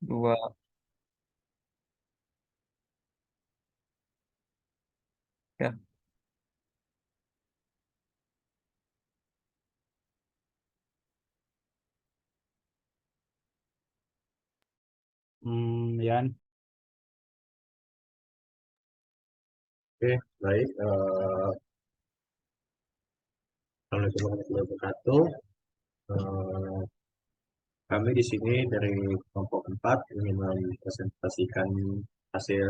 Dua. Ya. Yan. Oke, baik. Assalamualaikum warahmatullahi wabarakatuh. Eh, Kami di sini dari kelompok 4 ingin mempresentasikan hasil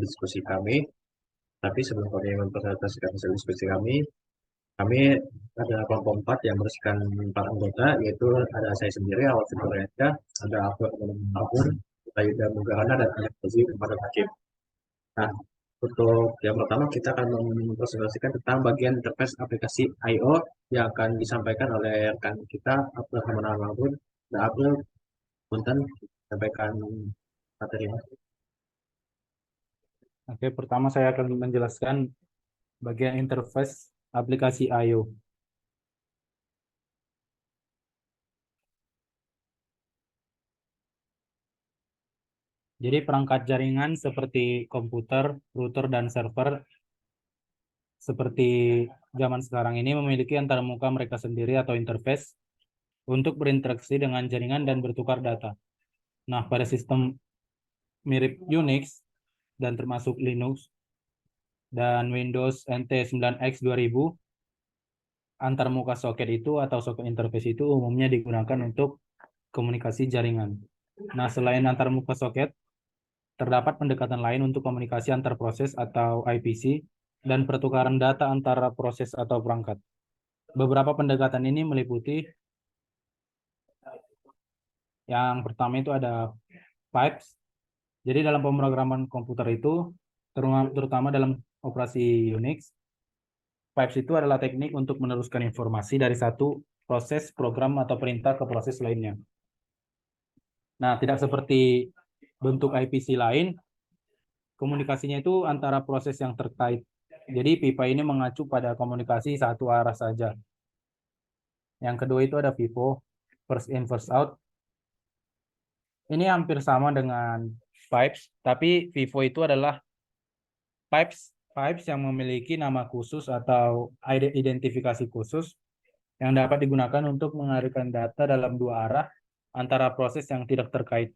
diskusi kami. Tapi sebelum kami mempresentasikan hasil diskusi kami ada kelompok 4 yang berisikan 4 anggota, yaitu ada saya sendiri, Awal Fitriyadha, ada Abdul Abun, Ayuda Mugarana, dan Ayat Fazi kepada Hakim. Nah, untuk yang pertama kita akan mempresentasikan tentang bagian interface aplikasi I/O yang akan disampaikan oleh rekan kita Abdul Rahman Al-Mahmud. Dan Abdul, punten sampaikan materinya. Oke, pertama saya akan menjelaskan bagian interface aplikasi I/O. Jadi perangkat jaringan seperti komputer, router, dan server seperti zaman sekarang ini memiliki antarmuka mereka sendiri atau interface untuk berinteraksi dengan jaringan dan bertukar data. Nah, pada sistem mirip Unix dan termasuk Linux dan Windows NT 9X 2000, antarmuka soket itu atau soket interface itu umumnya digunakan untuk komunikasi jaringan. Nah, selain antarmuka soket, terdapat pendekatan lain untuk komunikasi antar proses atau IPC dan pertukaran data antara proses atau perangkat. Beberapa pendekatan ini meliputi yang pertama itu ada pipes. Jadi dalam pemrograman komputer itu, terutama dalam operasi Unix, pipes itu adalah teknik untuk meneruskan informasi dari satu proses, program, atau perintah ke proses lainnya. Nah, tidak seperti bentuk IPC lain, komunikasinya itu antara proses yang terkait. Jadi pipa ini mengacu pada komunikasi satu arah saja. Yang kedua itu ada FIFO, first in first out. Ini hampir sama dengan pipes, tapi FIFO itu adalah pipes yang memiliki nama khusus atau identifikasi khusus yang dapat digunakan untuk mengalirkan data dalam dua arah antara proses yang tidak terkait.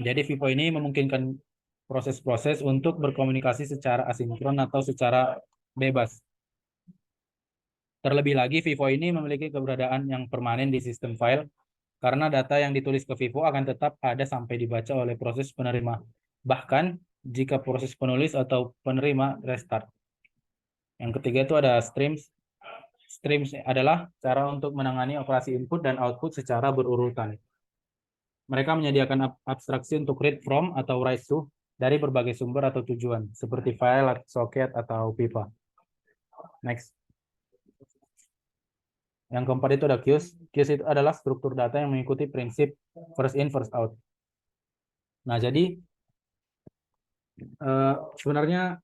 Jadi FIFO ini memungkinkan proses-proses untuk berkomunikasi secara asinkron atau secara bebas. Terlebih lagi, FIFO ini memiliki keberadaan yang permanen di sistem file karena data yang ditulis ke FIFO akan tetap ada sampai dibaca oleh proses penerima. Bahkan jika proses penulis atau penerima restart. Yang ketiga itu ada streams. Streams adalah cara untuk menangani operasi input dan output secara berurutan. Mereka menyediakan abstraksi untuk read from atau write to dari berbagai sumber atau tujuan, seperti file, soket, atau pipa. Next. Yang keempat itu ada queues. Queues itu adalah struktur data yang mengikuti prinsip first in, first out. Nah, jadi sebenarnya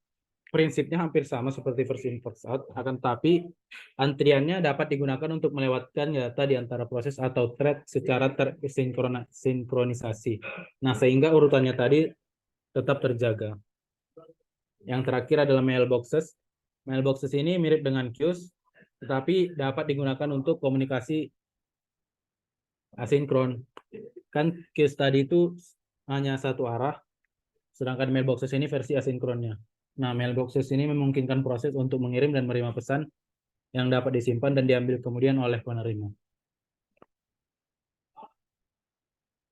prinsipnya hampir sama seperti first in, first out, akan tapi antriannya dapat digunakan untuk melewatkan data di antara proses atau thread secara tersinkronisasi. Nah, sehingga urutannya tadi tetap terjaga. Yang terakhir adalah mailboxes. Mailboxes ini mirip dengan queues, tetapi dapat digunakan untuk komunikasi asinkron. Kan queues tadi itu hanya satu arah, sedangkan mailboxes ini versi asinkronnya. Nah, mailboxes ini memungkinkan proses untuk mengirim dan menerima pesan yang dapat disimpan dan diambil kemudian oleh penerima.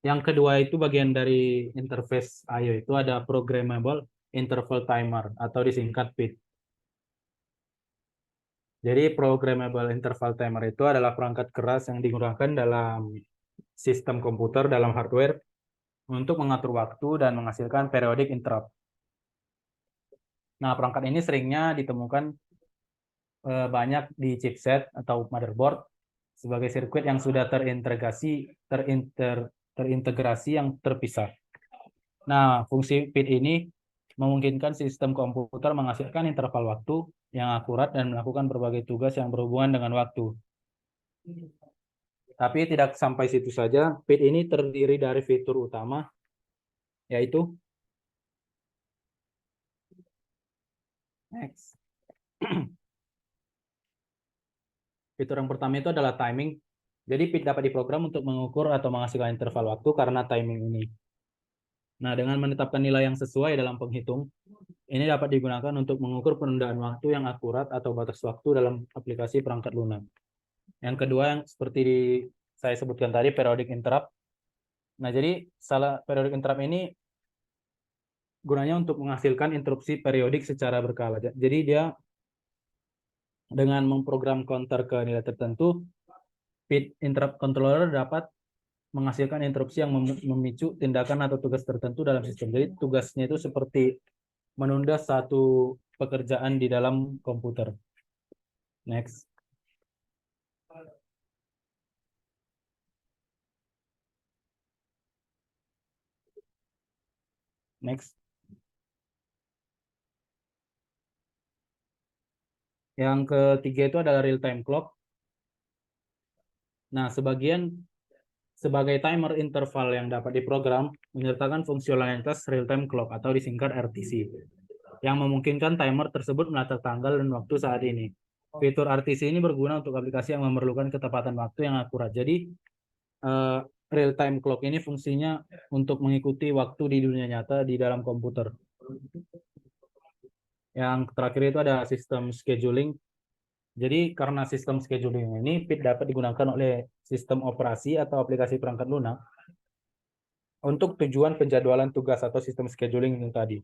Yang kedua itu bagian dari interface I/O itu ada programmable interval timer atau disingkat PIT. Jadi programmable interval timer itu adalah perangkat keras yang digunakan dalam sistem komputer dalam hardware untuk mengatur waktu dan menghasilkan periodic interrupt. Nah, perangkat ini seringnya ditemukan banyak di chipset atau motherboard sebagai sirkuit yang sudah terintegrasi yang terpisah. Nah, fungsi PIT ini memungkinkan sistem komputer menghasilkan interval waktu yang akurat dan melakukan berbagai tugas yang berhubungan dengan waktu. Tapi tidak sampai situ saja. PID ini terdiri dari fitur utama, yaitu next. Fitur yang pertama itu adalah timing. Jadi PID dapat diprogram untuk mengukur atau menghasilkan interval waktu karena timing ini. Nah, dengan menetapkan nilai yang sesuai dalam penghitung, ini dapat digunakan untuk mengukur penundaan waktu yang akurat atau batas waktu dalam aplikasi perangkat lunak. Yang kedua yang seperti saya sebutkan tadi, periodic interrupt. Nah, jadi periodic interrupt ini gunanya untuk menghasilkan interupsi periodik secara berkala. Jadi dia dengan memprogram counter ke nilai tertentu, PID interrupt controller dapat menghasilkan interupsi yang memicu tindakan atau tugas tertentu dalam sistem. Jadi tugasnya itu seperti menunda satu pekerjaan di dalam komputer. Next. Next. Yang ketiga itu adalah real time clock. Nah, sebagai timer interval yang dapat diprogram menyertakan fungsionalitas real time clock atau disingkat RTC yang memungkinkan timer tersebut melacak tanggal dan waktu saat ini. Fitur RTC ini berguna untuk aplikasi yang memerlukan ketepatan waktu yang akurat. Jadi real time clock ini fungsinya untuk mengikuti waktu di dunia nyata di dalam komputer. Yang terakhir itu ada sistem scheduling. Jadi karena sistem scheduling ini PID dapat digunakan oleh sistem operasi atau aplikasi perangkat lunak untuk tujuan penjadwalan tugas atau sistem scheduling itu tadi.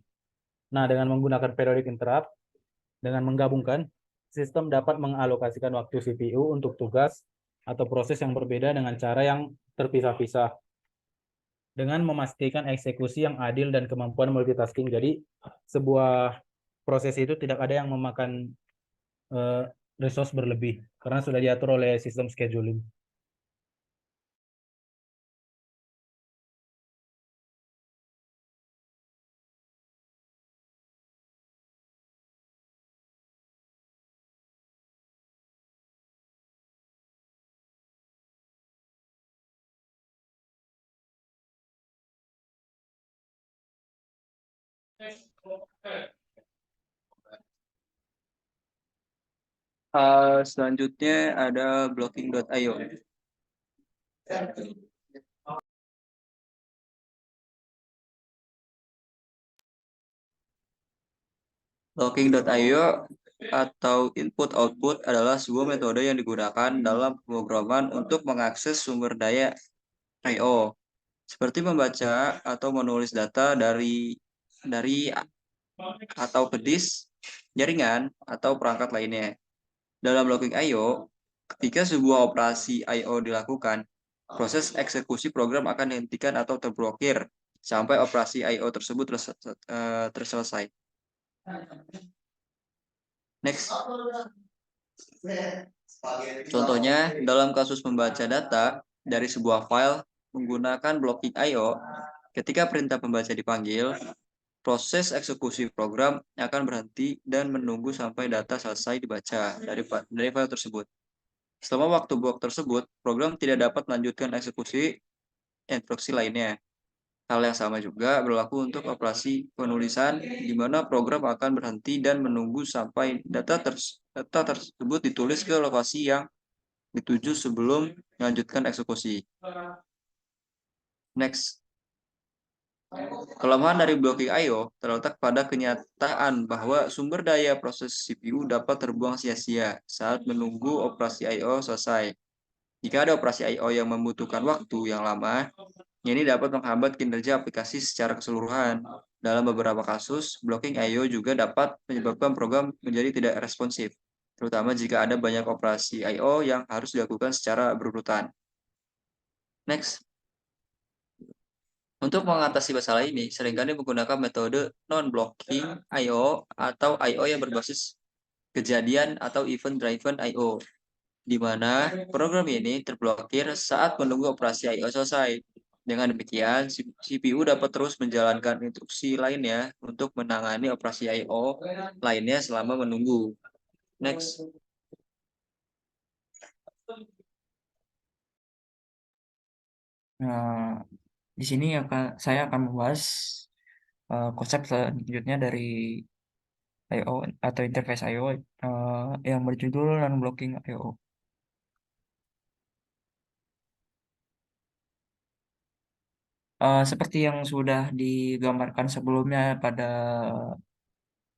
Nah, dengan menggunakan periodic interrupt, dengan menggabungkan, sistem dapat mengalokasikan waktu CPU untuk tugas atau proses yang berbeda dengan cara yang terpisah-pisah, dengan memastikan eksekusi yang adil dan kemampuan multitasking. Jadi, sebuah proses itu tidak ada yang memakan resource berlebih, karena sudah diatur oleh sistem scheduling. Selanjutnya ada blocking.io. Blocking.io atau input-output adalah sebuah metode yang digunakan dalam pemrograman untuk mengakses sumber daya I/O, seperti membaca atau menulis data dari atau ke disk, jaringan, atau perangkat lainnya. Dalam blocking I/O, ketika sebuah operasi I/O dilakukan, proses eksekusi program akan dihentikan atau terblokir sampai operasi I/O tersebut terselesai. Next. Contohnya, dalam kasus membaca data dari sebuah file menggunakan blocking I/O, ketika perintah pembaca dipanggil, proses eksekusi program akan berhenti dan menunggu sampai data selesai dibaca dari file tersebut. Selama waktu blok tersebut, program tidak dapat melanjutkan eksekusi instruksi lainnya. Hal yang sama juga berlaku untuk operasi penulisan, di mana program akan berhenti dan menunggu sampai data tersebut ditulis ke lokasi yang dituju sebelum melanjutkan eksekusi. Next. Kelemahan dari blocking I/O terletak pada kenyataan bahwa sumber daya proses CPU dapat terbuang sia-sia saat menunggu operasi I/O selesai. Jika ada operasi I/O yang membutuhkan waktu yang lama, ini dapat menghambat kinerja aplikasi secara keseluruhan. Dalam beberapa kasus, blocking I/O juga dapat menyebabkan program menjadi tidak responsif, terutama jika ada banyak operasi I/O yang harus dilakukan secara berurutan. Next. Untuk mengatasi masalah ini, seringkali menggunakan metode non-blocking I/O atau I/O yang berbasis kejadian atau event-driven I/O, di mana program ini terblokir saat menunggu operasi I/O selesai. Dengan demikian, CPU dapat terus menjalankan instruksi lainnya untuk menangani operasi I/O lainnya selama menunggu. Next. Nah, di sini saya akan membahas konsep selanjutnya dari I/O atau interface I/O yang berjudul non-blocking I/O. Seperti yang sudah digambarkan sebelumnya pada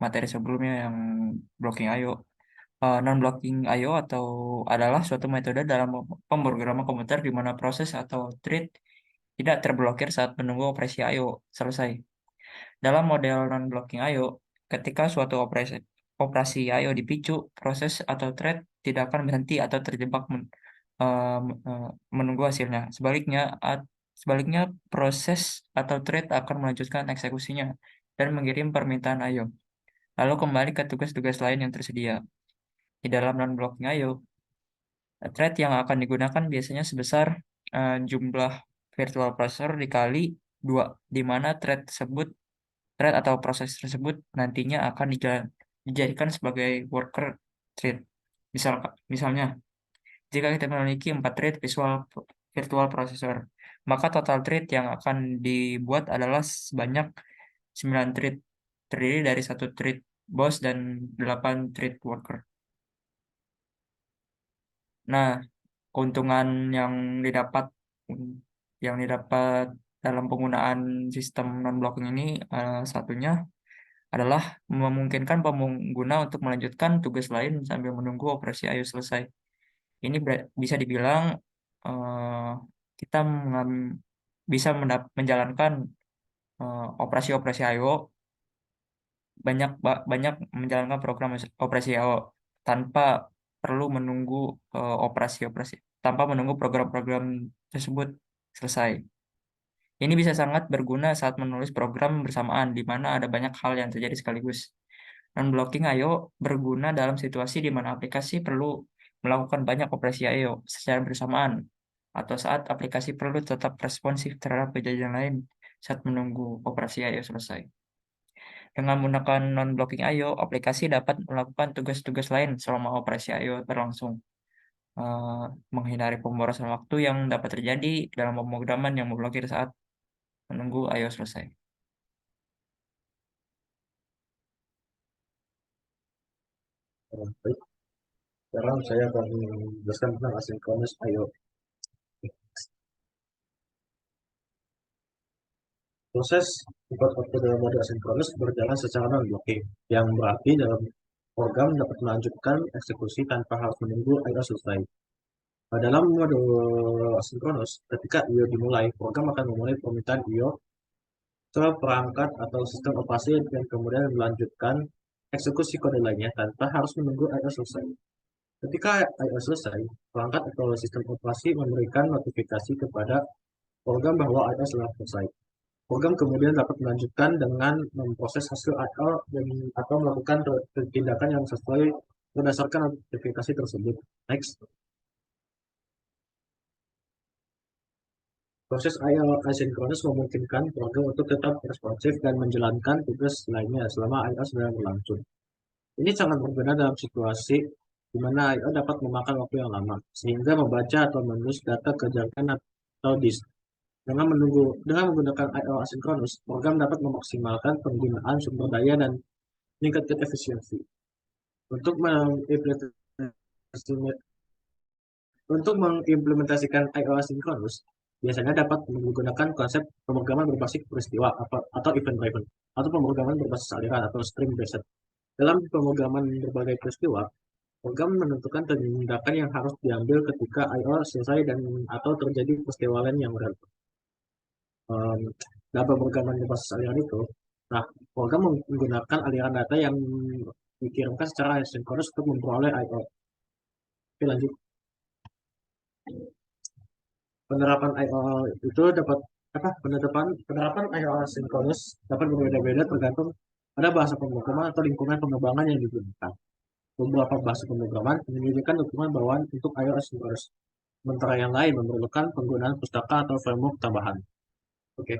materi sebelumnya yang blocking I/O. Non-blocking I/O atau adalah suatu metode dalam pemrograman komputer di mana proses atau thread tidak terblokir saat menunggu operasi I/O selesai. Dalam model non-blocking I/O, ketika suatu operasi I/O dipicu, proses atau thread tidak akan berhenti atau terjebak menunggu hasilnya. Sebaliknya, proses atau thread akan melanjutkan eksekusinya dan mengirim permintaan I/O, lalu kembali ke tugas-tugas lain yang tersedia. Di dalam non-blocking I/O, thread yang akan digunakan biasanya sebesar jumlah virtual processor dikali 2, di mana thread atau proses tersebut nantinya akan dijadikan sebagai worker thread. Misalnya, jika kita memiliki 4 thread virtual processor, maka total thread yang akan dibuat adalah sebanyak 9 thread, terdiri dari 1 thread boss dan 8 thread worker. Nah, keuntungan yang didapat yang didapat dalam penggunaan sistem non-blocking ini satunya adalah memungkinkan pengguna untuk melanjutkan tugas lain sambil menunggu operasi I/O selesai. Ini bisa dibilang eh, kita bisa menjalankan operasi-operasi I/O banyak menjalankan program operasi I/O tanpa perlu menunggu operasi-operasi tanpa menunggu program-program tersebut selesai. Ini bisa sangat berguna saat menulis program bersamaan di mana ada banyak hal yang terjadi sekaligus. Non-blocking I/O berguna dalam situasi di mana aplikasi perlu melakukan banyak operasi I/O secara bersamaan, atau saat aplikasi perlu tetap responsif terhadap kejadian lain saat menunggu operasi I/O selesai. Dengan menggunakan non-blocking I/O, aplikasi dapat melakukan tugas-tugas lain selama operasi I/O berlangsung, menghindari pemborosan waktu yang dapat terjadi dalam pemrograman yang memblokir saat menunggu I/O selesai. Baik, sekarang saya akan menjelaskan tentang asynchronous I/O. Proses input output dalam mode asinkronus berjalan secara non-blocking, yang berarti dalam program dapat melanjutkan eksekusi tanpa harus menunggu I/O selesai. Dalam mode asinkronus, ketika I/O dimulai, program akan memulai permintaan I/O ke perangkat atau sistem operasi dan kemudian melanjutkan eksekusi kode lainnya tanpa harus menunggu I/O selesai. Ketika I/O selesai, perangkat atau sistem operasi memberikan notifikasi kepada program bahwa I/O telah selesai. Program kemudian dapat melanjutkan dengan memproses hasil I/O atau melakukan tindakan yang sesuai berdasarkan notifikasi tersebut. Next. Proses I/O asinkronus memungkinkan program untuk tetap responsif dan menjalankan tugas lainnya selama I/O sedang berlangsung. Ini sangat berbeda dalam situasi di mana I/O dapat memakan waktu yang lama, sehingga membaca atau menulis data ke jaringan atau disk. Dengan menggunakan I/O asinkronus, program dapat memaksimalkan penggunaan sumber daya dan meningkatkan efisiensi. Untuk mengimplementasikan I/O asinkronus, biasanya dapat menggunakan konsep pemrograman berbasis peristiwa atau event driven, atau pemrograman berbasis aliran atau string based. Dalam pemrograman berbagai peristiwa, program menentukan tindakan yang harus diambil ketika I/O selesai dan atau terjadi peristiwa lain yang relevan. Dalam pemrograman berbasis aliran itu, nah, program menggunakan aliran data yang dikirimkan secara asinkronus untuk memperoleh I/O. Oke, lanjut. Penerapan I/O itu dapat penerapan I/O asinkronus dapat berbeda-beda tergantung pada bahasa pemrograman atau lingkungan pengembangan yang digunakan. Beberapa bahasa pemrograman menyediakan dokumen bawaan untuk I/O asinkronus, sementara yang lain memerlukan penggunaan pustaka atau framework tambahan. Oke.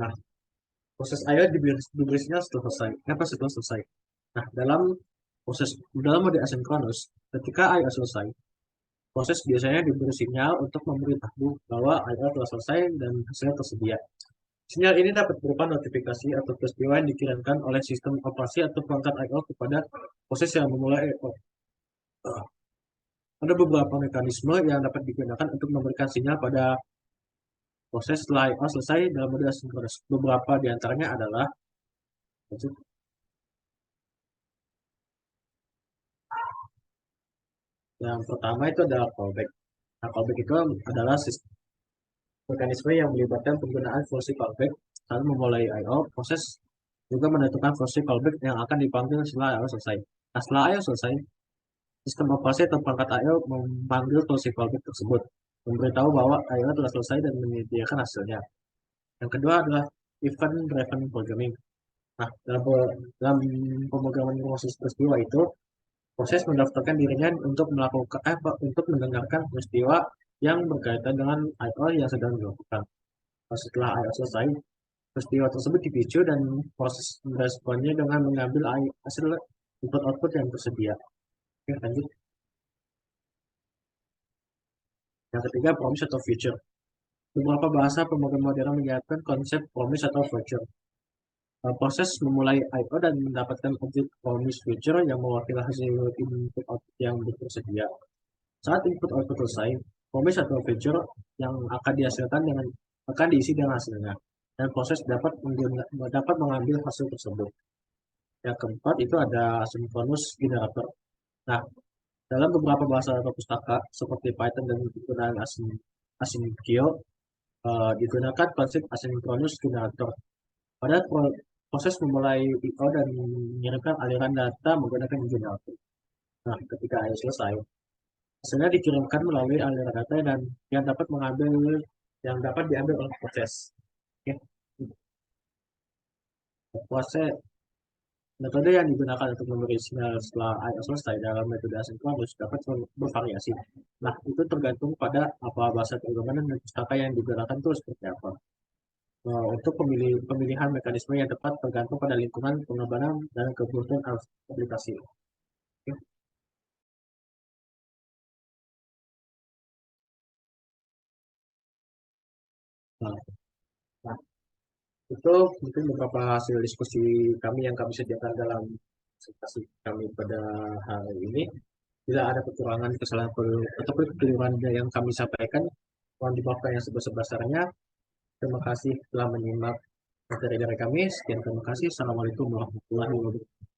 Nah, proses I/O durasinya selesai. Setelah selesai? Nah, dalam mode asinkronus, ketika I/O selesai, Proses biasanya diberi sinyal untuk memberitahu bahwa I/O telah selesai dan hasilnya tersedia. Sinyal ini dapat berupa notifikasi atau peristiwa yang dikirimkan oleh sistem operasi atau perangkat I/O kepada proses yang memulai I/O. Ada beberapa mekanisme yang dapat digunakan untuk memberikan sinyal pada proses setelah I/O selesai dalam mode asinkronus. Beberapa di antaranya adalah yang pertama itu adalah callback. Nah, callback itu adalah mekanisme yang melibatkan penggunaan fungsi callback saat memulai I/O. Proses juga menentukan fungsi callback yang akan dipanggil setelah I/O selesai. Nah, setelah I/O selesai, sistem operasi atau perangkat I/O memanggil fungsi callback tersebut, memberitahu bahwa I/O telah selesai dan menyediakan hasilnya. Yang kedua adalah event-driven programming. Nah, dalam pemrograman proses peristiwa itu, proses mendaftarkan dirinya untuk untuk mendengarkan peristiwa yang berkaitan dengan I/O yang sedang dilakukan. Setelah I/O selesai, peristiwa tersebut dipicu dan proses meresponnya dengan mengambil hasil input-output yang tersedia. Oke, lanjut. Yang ketiga, promise atau future. Beberapa bahasa pemrograman modern menyiapkan konsep promise atau future. Proses memulai I/O dan mendapatkan objek promise future yang mewakili hasil input-output yang tersedia. Saat input-output selesai, promise atau future yang akan dihasilkan akan diisi dengan hasilnya, dan proses dapat mengambil hasil tersebut. Yang keempat itu ada asynchronous generator. Nah, dalam beberapa bahasa atau pustaka seperti Python dan penggunaan asyncio digunakan konsep asynchronous generator. Pada proses memulai I/O dan mengirimkan aliran data menggunakan generator. Nah, ketika I/O selesai, hasilnya dikirimkan melalui aliran data dan yang dapat diambil oleh proses. Oke. Proses metode yang digunakan untuk memberi sinyal setelah I/O selesai dalam metode asinkronus dapat bervariasi. Nah, itu tergantung pada apa bahasa pemrograman dan pustaka yang digunakan itu seperti apa. Untuk pemilihan mekanisme yang tepat tergantung pada lingkungan pengembangan dan kebutuhan aplikasi. Oke. Nah, itu mungkin beberapa hasil diskusi kami yang kami sediakan dalam presentasi kami pada hari ini. Bila ada kekurangan, kesalahan atau kekeliruan yang kami sampaikan, mohon dimaafkan yang sebesar-besarnya. Terima kasih telah menyimak materi dari kami. Sekian, terima kasih. Assalamualaikum warahmatullahi wabarakatuh.